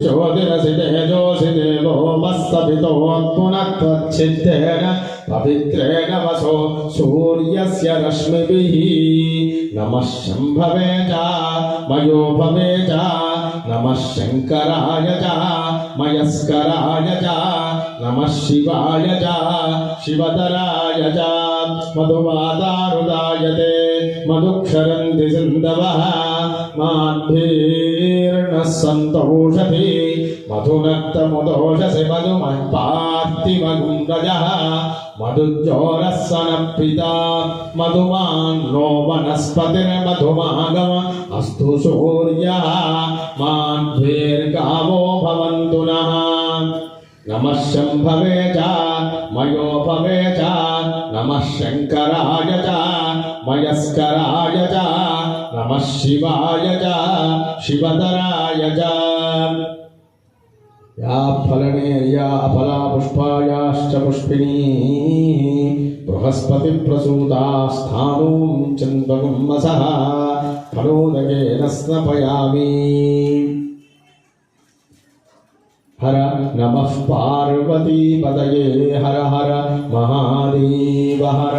ज्योतिरसि तेजोऽसि देवो मस्तपितोऽत्पुनत्वच्छिद्देन पवित्रेण वसो सूर्यस्य रश्मिभिः नमः शम्भवे च मयोभवे च नमः शङ्कराय च मयस्कराय च नमः शिवाय च शिवतराय च मधुवातारुदायते मधुक्षरन्ति सिन्धवः माद्भिर्नः सन्तोषति मधुनक्तमुदोषसि मधुमत्पार्थिवगुण्डजः मधुज्योरः सनप्रिता मधुमान्नो वनस्पतिर्मधुमागम अस्तु सूर्यः माद्भिर्गावो भवन्तु नः नमः शम्भवे च मयोभवे च नमः शङ्कराय च मयस्कराय च नमः शिवाय च शिवतराय च या फलनेर्या फला पुष्पायाश्च पुष्पिणी बृहस्पतिप्रसूता स्थानूं चन्द्रगुम्मसः फलोदकेन स्नपयामि हर नमः पार्वतीपतये हर हर महादेव हर।